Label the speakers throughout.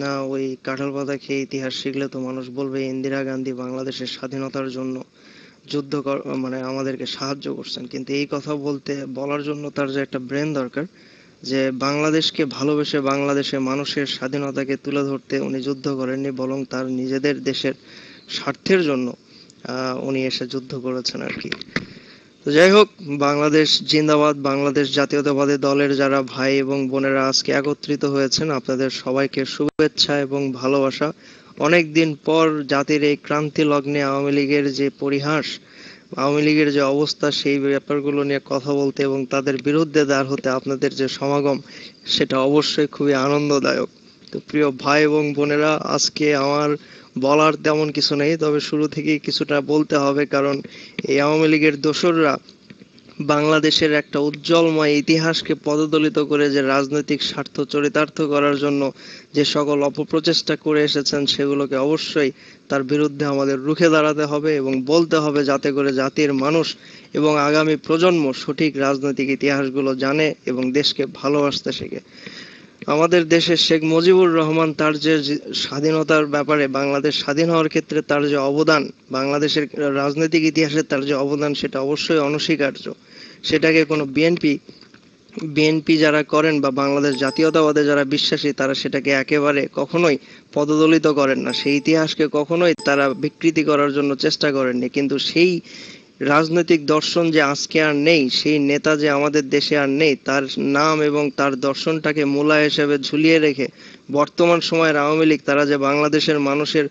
Speaker 1: না, ওই কাঁঠাল পাতা খেয়ে ইতিহাস শিখলে তো মানুষ বলবে ইন্দিরা গান্ধী বাংলাদেশের স্বাধীনতার জন্য মানে আমাদেরকে সাহায্য করছেন, কিন্তু এই কথা বলার জন্য তার যে একটা ব্রেন দরকার, যে বাংলাদেশকে ভালোবেসে বাংলাদেশের মানুষের স্বাধীনতাকে তুলে ধরতে উনি যুদ্ধ করেননি, বরং তার নিজেদের দেশের স্বার্থের জন্য উনি এসে যুদ্ধ করেছেন আর কি। তো যাই হোক, বাংলাদেশ জিন্দাবাদ। বাংলাদেশ জাতীয়তাবাদী দলের যারা ভাই এবং বোনেরা আজকে একত্রিত হয়েছেন, আপনাদের সবাইকে শুভেচ্ছা এবং ভালোবাসা। অনেক দিন পর জাতির এই ক্রান্তি লগ্নে আওয়ামী লীগের যে পরিহাস, আওয়ামী লীগের যে অবস্থা, সেই ব্যাপারগুলো নিয়ে কথা বলতে এবং তাদের বিরুদ্ধে দাঁড় হতে আপনাদের যে সমাগম, সেটা অবশ্যই খুবই আনন্দদায়ক। তো প্রিয় ভাই এবং বোনেরা, আজকে আমার বলার তেমন কিছু নেই, তবে শুরু থেকেই কিছুটা বলতে হবে, কারণ এই আওয়ামী লীগের দোসররা বাংলাদেশের একটা উজ্জ্বলময় ইতিহাসকে পদদলিত করে যে রাজনৈতিক স্বার্থ চরিতার্থ করার জন্য যে সকল অপপ্রচেষ্টা করে এসেছেন, সেগুলোকে অবশ্যই তার বিরুদ্ধে আমাদের রুখে দাঁড়াতে হবে এবং বলতে হবে, যাতে করে জাতির মানুষ এবং আগামী প্রজন্ম সঠিক রাজনৈতিক ইতিহাসগুলো জানে এবং দেশকে ভালোবাসতে শেখে। আমাদের দেশের শেখ মুজিবুর রহমান তার যে স্বাধীনতার ব্যাপারে, বাংলাদেশ স্বাধীন হওয়ার ক্ষেত্রে তার যে অবদান, বাংলাদেশের রাজনৈতিক ইতিহাসে তার যে অবদান, সেটা অবশ্যই অনস্বীকার্য। সেটাকে কোনো বিএনপি যারা করেন বা বাংলাদেশ জাতীয়তাবাদে যারা বিশ্বাসী, তারা সেটাকে একেবারে কখনোই পদদলিত করেন না, সেই ইতিহাসকে কখনোই তারা বিকৃতি করার জন্য চেষ্টা করেননি। কিন্তু সেই রাজনৈতিক দর্শন যে আজকে আর নেই, সেই নেতা যে আমাদের দেশে আর নেই, তার নাম এবং তার দর্শনটাকে মূলা হিসেবে ঝুলিয়ে রেখে বর্তমান সময়ের আওয়ামী লীগ, তারা যে বাংলাদেশের মানুষের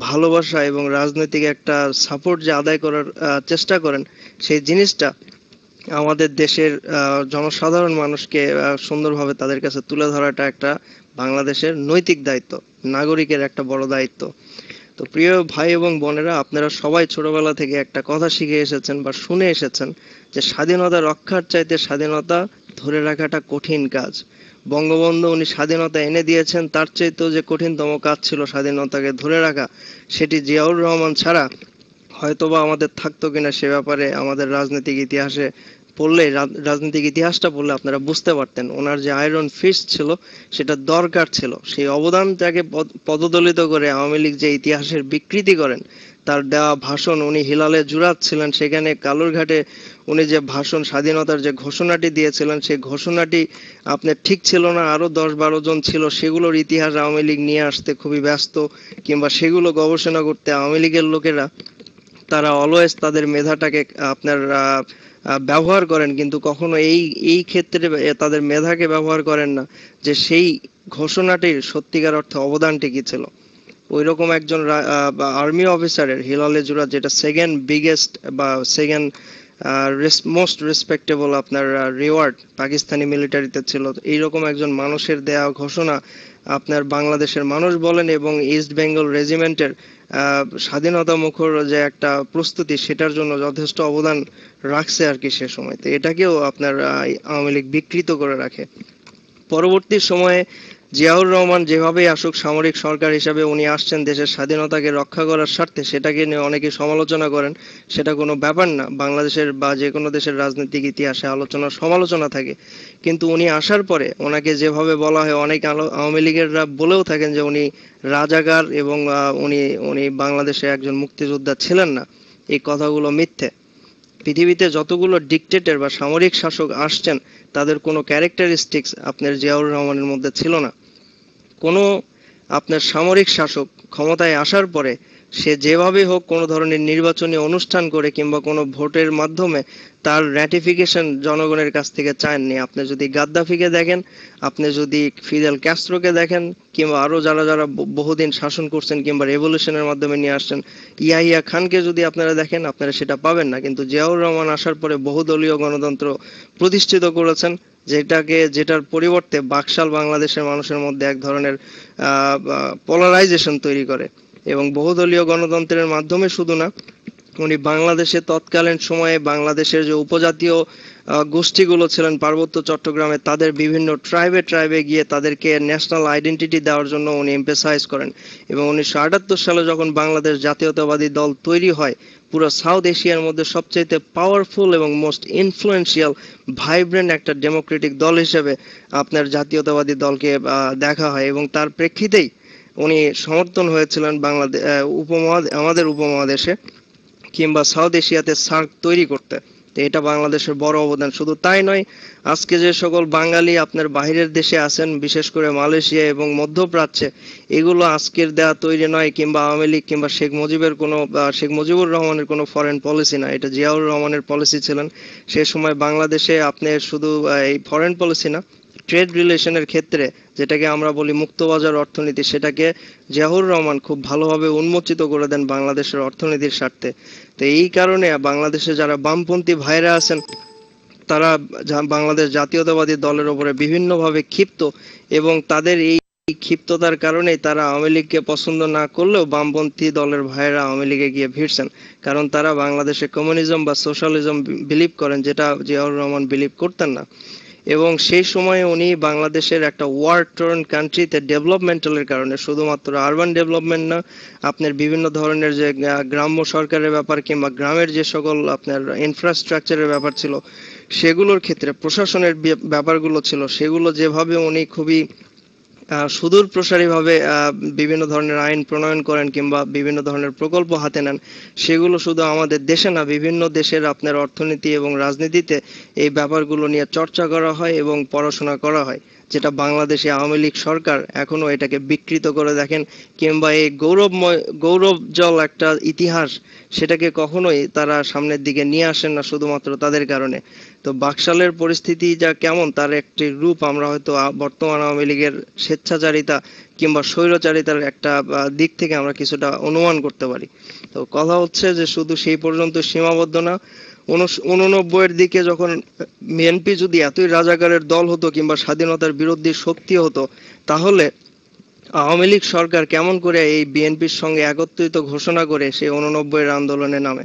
Speaker 1: ভালোবাসা এবং রাজনৈতিক একটা সাপোর্ট যে আদায় করার চেষ্টা করেন, সেই জিনিসটা আমাদের দেশের জনসাধারণ মানুষকে সুন্দরভাবে তাদের কাছে তুলে ধরাটা একটা বাংলাদেশের নৈতিক দায়িত্ব, নাগরিকের একটা বড় দায়িত্ব। তো প্রিয় ভাই এবং বোনেরা, আপনারা সবাই ছোটবেলা থেকে একটা কথা শিখে এসেছেন বা শুনে এসেছেন, যে স্বাধীনতা রক্ষার চাইতে স্বাধীনতা ধরে রাখাটা কঠিন কাজ। বঙ্গবন্ধু উনি স্বাধীনতা এনে দিয়েছেন, তার চাইতেও যে কঠিনতম কাজ ছিল স্বাধীনতাকে ধরে রাখা, সেটি জিয়াউর রহমান ছাড়া হয়তোবা আমাদের থাকতো কিনা, সে ব্যাপারে আমাদের রাজনৈতিক ইতিহাসটা পড়লে আপনারা বুঝতে পারতেন ওনার যে আয়রন ফিস্ট ছিল, সেটা দরকার ছিল। সেই অবদানটাকে পদদলিত করে আওয়ামী লীগ যে ইতিহাসের বিকৃতি করেন, তার দেওয়া ভাষণ, উনি হিলালে জুরাত ছিলেন, সেখানে কালুরঘাটে উনি যে ভাষণ, স্বাধীনতার যে ঘোষণাটি দিয়েছিলেন, সেই ঘোষণাটি আপনার ঠিক ছিল না, আরো 10-12 জন ছিল, সেগুলোর ইতিহাস আওয়ামী লীগ নিয়ে আসতে খুবই ব্যস্ত, কিংবা সেগুলো গবেষণা করতে আওয়ামী লীগের লোকেরা তারা অলওয়েজ তাদের মেধাটাকে আপনার ব্যবহার করেন, কিন্তু কখনো এই এই ক্ষেত্রে তাদের মেধাকে ব্যবহার করেন না, যে সেই ঘোষণাটির সত্যিকার অর্থে অবদানটি কি ছিল। ওইরকম একজন আর্মি অফিসারের, হিলালে জুরা, যেটা সেকেন্ড বিগেস্ট বা সেকেন্ড মোস্ট রেসপেক্টেবল আপনার রিওয়ার্ড পাকিস্তানি মিলিটারিতে ছিল, এইরকম একজন মানুষের দেয়া ঘোষণা আপনার বাংলাদেশের মানুষ বলেন এবং ইস্ট বেঙ্গল রেজিমেন্টের স্বাধীনতা মুখর যে একটা প্রস্তুতি, সেটার জন্য যথেষ্ট অবদান রাখছে আর কি সে সময়। তো এটাকেও আপনার আওয়ামী লীগ বিকৃত করে রাখে। পরবর্তী সময়ে জিয়াউর রহমান যেভাবেই আসুক, সামরিক সরকার হিসাবে উনি আসছেন দেশের স্বাধীনতাকে রক্ষা করার স্বার্থে, সেটাকে নিয়ে অনেকে সমালোচনা করেন, সেটা কোনো ব্যাপার না, বাংলাদেশের বা যে কোনো দেশের রাজনৈতিক ইতিহাসে আলোচনা সমালোচনা থাকে। কিন্তু উনি আসার পরে ওনাকে যেভাবে বলা হয়, অনেক আওয়ামী লীগেররা বলেও থাকেন যে উনি রাজাকার এবং উনি উনি বাংলাদেশে একজন মুক্তিযোদ্ধা ছিলেন না, এই কথাগুলো মিথ্যে। পৃথিবীতে যতগুলো ডিকটেটর বা সামরিক শাসক আসছেন, তাদের কোনো ক্যারেক্টারিস্টিক্স আপনার জিয়াউর রহমানের মধ্যে ছিল না। কোনো আপনার সামরিক শাসক ক্ষমতায় আসার পরে সে যেভাবে হোক কোনো ধরনের নির্বাচনী অনুষ্ঠান করে কিংবা কোনো ভোটের মাধ্যমে তার র্যাটিফিকেশন জনগণের কাছ থেকে চাননি। আপনি যদি গাদ্দাফিকে দেখেন, আপনি যদি ফিদেল ক্যাস্ট্রোকে দেখেন, কিংবা আরো যারা যারা বহুদিন শাসন করছেন কিংবা রেভলিউশনের মাধ্যমে নিয়ে আসছেন, ইয়াহিয়া খানকে যদি আপনারা দেখেন, আপনারা সেটা পাবেন না। কিন্তু জিয়াউর রহমান আসার পরে বহুদলীয় গণতন্ত্র প্রতিষ্ঠিত করেছেন, যেটার পরিবর্তে বাকশাল বাংলাদেশের মানুষের মধ্যে এক ধরনের পোলারাইজেশন তৈরি করে। এবং বহুদলীয় গণতন্ত্রের মাধ্যমে শুধু না, উনি বাংলাদেশে তৎকালীন সময়ে বাংলাদেশের যে উপজাতীয় গোষ্ঠীগুলো ছিলেন পার্বত্য চট্টগ্রামে, তাদের বিভিন্ন ট্রাইবে গিয়ে তাদেরকে ন্যাশনাল আইডেন্টিটি দেওয়ার জন্য উনি এমফেসাইজ করেন। এবং 1978 সালে যখন বাংলাদেশ জাতীয়তাবাদী দল তৈরি হয়, পুরো সাউথ এশিয়ার মধ্যে সবচাইতে পাওয়ারফুল এবং মোস্ট ইনফ্লুয়েন্সিয়াল ভাইব্রেন্ট একটা ডেমোক্রেটিক দল হিসেবে আপনার জাতীয়তাবাদী দলকে দেখা হয়। এবং তার প্রেক্ষিতেই উনি সমর্থন হয়েছিলেন বাংলাদেশ আমাদের উপমহাদেশে কিংবা সাউথ এশিয়াতে সার্ক তৈরি করতে। তো এটা বাংলাদেশের বড় অবদান। শুধু তাই নয়, আজকে যে সকল বাঙালি আপনার বাইরের দেশে আছেন, বিশেষ করে মালয়েশিয়া এবং মধ্যপ্রাচ্যে, এগুলো আজকের দেয়া তৈরি নয়, কিংবা আওয়ামী লীগ কিংবা শেখ মুজিবুর রহমানের কোনো ফরেন পলিসি না, এটা জিয়াউর রহমানের পলিসি ছিলেন। সে সময় বাংলাদেশে আপনি শুধু এই ফরেন পলিসি না, ট্রেড রিলেশনের ক্ষেত্রে যেটাকে আমরা বলি মুক্তবাজার অর্থনীতি, সেটাকে জিয়াউর রহমান খুব ভালোভাবে উন্মোচিত করে দেন বাংলাদেশের অর্থনীতির স্বার্থে। তো এই কারণে বাংলাদেশে যারা বামপন্থী ভাইরা আছেন, তারা বাংলাদেশ জাতীয়তাবাদী দলের উপরে বিভিন্নভাবে ক্ষিপ্ত, এবং তাদের এই ক্ষিপ্ততার কারণেই তারা আওয়ামী লীগকে পছন্দ না করলেও বামপন্থী দলের ভাইয়েরা আওয়ামী লীগে গিয়ে ভিড়ছেন। কারণ তারা বাংলাদেশে কমিউনিজম বা সোশ্যালিজম বিলিভ করেন, যেটা জিয়াউর রহমান বিলিভ করতেন না। এবং সেই সময়ে উনি বাংলাদেশের একটা ওয়ার টর্ন কান্ট্রিতে ডেভেলপমেন্টালের কারণে, শুধুমাত্র আরবান ডেভেলপমেন্ট না, আপনার বিভিন্ন ধরনের যে গ্রাম্য সরকারের ব্যাপার কিংবা গ্রামের যে সকল আপনার ইনফ্রাস্ট্রাকচারের ব্যাপার ছিল, সেগুলোর ক্ষেত্রে প্রশাসনের ব্যাপারগুলো ছিল, সেগুলো যেভাবে উনি খুবই সুদূর প্রসারীভাবে বিভিন্ন ধরনের আইন প্রণয়ন করেন কিংবা বিভিন্ন ধরনের প্রকল্প হাতে নেন, সেগুলো শুধু আমাদের দেশে না, বিভিন্ন দেশের আপনার অর্থনীতি এবং রাজনীতিতে এই ব্যাপারগুলো নিয়ে চর্চা করা হয় এবং পড়াশোনা করা হয়, যেটা বাংলাদেশে আওয়ামী লীগ সরকার এখনো এটাকে বিকৃত করে দেখেন, কিংবা এই গৌরবজল একটা ইতিহাস, সেটাকে কখনোই তারা সামনের দিকে নিয়ে আসেন না শুধুমাত্র তাদের কারণে। তো বাকশালের পরিস্থিতি যা কেমন, তার একটি রূপ আমরা হয়তো বর্তমান আওয়ামী লীগের স্বেচ্ছাচারিতা কিংবা স্বৈরচারিতার একটা দিক থেকে আমরা কিছুটা অনুমান করতে পারি। তো কথা হচ্ছে যে শুধু সেই পর্যন্ত সীমাবদ্ধ না, 89-এর দিকে যখন বিএনপি যদি এতই রাজাকারের দল হতো কিংবা স্বাধীনতার বিরোধী শক্তি হতো, তাহলে আওয়ামী লীগ সরকার কেমন করে এই বিএনপির সঙ্গে একত্রিত ঘোষণা করে সেই 89-এর আন্দোলনে নামে।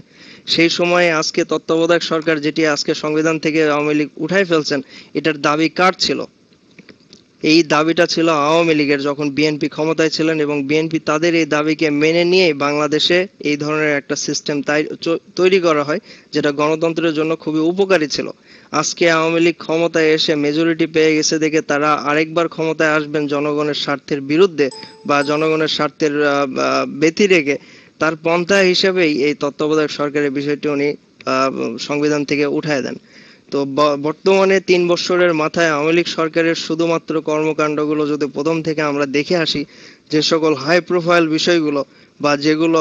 Speaker 1: সেই সময়ে আজকে তত্ত্বাবধায়ক সরকার, যেটি আজকে সংবিধান থেকে আওয়ামী লীগ উঠাই ফেলছেন, এটার দাবি কার ছিল? এই দাবিটা ছিল আওয়ামী লীগের, যখন বিএনপি ক্ষমতায় ছিলেন, এবং বিএনপি তাদের এই দাবিকে মেনে নিয়ে বাংলাদেশে এই ধরনের একটা সিস্টেম তৈরি করা হয়, যেটা গণতন্ত্রের জন্য খুবই উপকারী ছিল। আজকে আওয়ামী লীগ ক্ষমতায় এসে মেজরিটি পেয়ে গেছে দেখে তারা আরেকবার ক্ষমতায় আসবেন জনগণের স্বার্থের বিরুদ্ধে বা জনগণের স্বার্থের ব্যতি রেখে, তার পন্থা হিসেবেই এই তত্ত্বাবধায়ক সরকারের বিষয়টি উনি সংবিধান থেকে উঠায় দেন। তো বর্তমানে 3 বছরের মাথায় আওয়ামী লীগ সরকারের শুধুমাত্র কর্মকাণ্ডগুলো যদি প্রথম থেকে আমরা দেখে আসি, যে সকল হাই প্রোফাইল বিষয়গুলো বা যেগুলো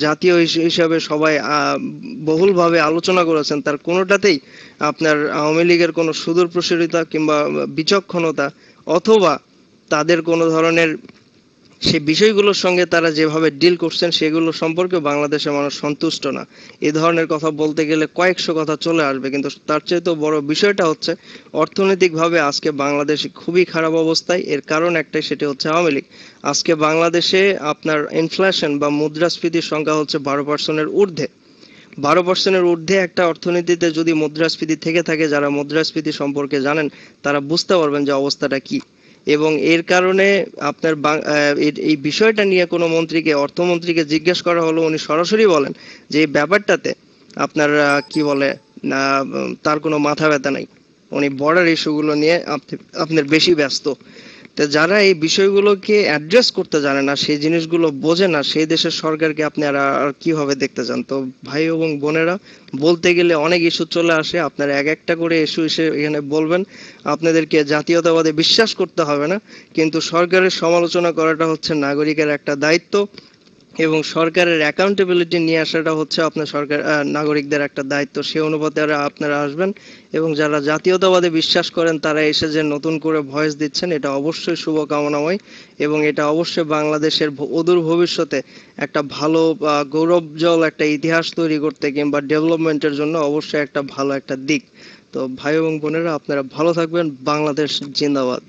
Speaker 1: জাতীয় হিসাবে সবাই বহুলভাবে আলোচনা করেছেন, তার কোনোটাতেই আপনার আওয়ামী লীগের কোনো সুদূর প্রসারিতা কিংবা বিচক্ষণতা অথবা তাদের কোনো ধরনের সেই বিষয়গুলোর সঙ্গে তারা যেভাবে ডিল করছেন, সেগুলো সম্পর্কে বাংলাদেশের মানুষ সন্তুষ্ট না। এই ধরনের কথা বলতে গেলে কয়েকশো কথা চলে আসবে, কিন্তু তার চেয়ে বড় বিষয়টা হচ্ছে অর্থনৈতিকভাবে আজকে বাংলাদেশ খুবই খারাপ অবস্থায়। এর কারণ একটাই, সেটা হচ্ছে আওয়ামী লীগ। আজকে বাংলাদেশে আপনার ইনফ্লেশন বা মুদ্রাস্ফীতির সংখ্যা হচ্ছে 12%-এর ঊর্ধ্বে। 12%-এর ঊর্ধ্বে একটা অর্থনীতিতে যদি মুদ্রাস্ফীতি থেকে থাকে, যারা মুদ্রাস্ফীতি সম্পর্কে জানেন তারা বুঝতে পারবেন যে অবস্থাটা কি। এবং এর কারণে আপনার এই বিষয়টা নিয়ে কোনো মন্ত্রীকে, অর্থমন্ত্রীকে জিজ্ঞেস করা হলো, উনি সরাসরি বলেন যে এই ব্যাপারটাতে আপনার কি বলে না, তার কোনো মাথা ব্যথা নাই, উনি বর্ডার ইস্যুগুলো নিয়ে আপনার বেশি ব্যস্ত। তো যারা এই বিষয়গুলোকে অ্যাড্রেস করতে জানে না, সেই জিনিসগুলো বোঝে না, সেই দেশের সরকারকে আপনি আর কিভাবে দেখতে চান? তো ভাই এবং বোনেরা, বলতে গেলে অনেক ইস্যু চলে আসে, আপনারা এক একটা করে ইস্যু এসে এখানে বলবেন। আপনাদেরকে জাতীয়তাবাদে বিশ্বাস করতে হবে না, কিন্তু সরকারের সমালোচনা করাটা হচ্ছে নাগরিকের একটা দায়িত্ব, এবং সরকারের অ্যাকাউন্টেবিলিটি নিয়ে আসাটা হচ্ছে আপনার নাগরিকদের একটা দায়িত্ব। সেই অনুপাতে আপনারা আসবেন, এবং যারা জাতীয়তাবাদে বিশ্বাস করেন তারা এসে যে নতুন করে ভয়েস দিচ্ছেন, এটা অবশ্যই শুভকামনাময়, এবং এটা অবশ্যই বাংলাদেশের অদূর ভবিষ্যতে একটা ভালো গৌরবজল একটা ইতিহাস তৈরি করতে কিংবা ডেভেলপমেন্টের জন্য অবশ্যই একটা ভালো একটা দিক। তো ভাই এবং বোনেরা, আপনারা ভালো থাকবেন। বাংলাদেশ জিন্দাবাদ।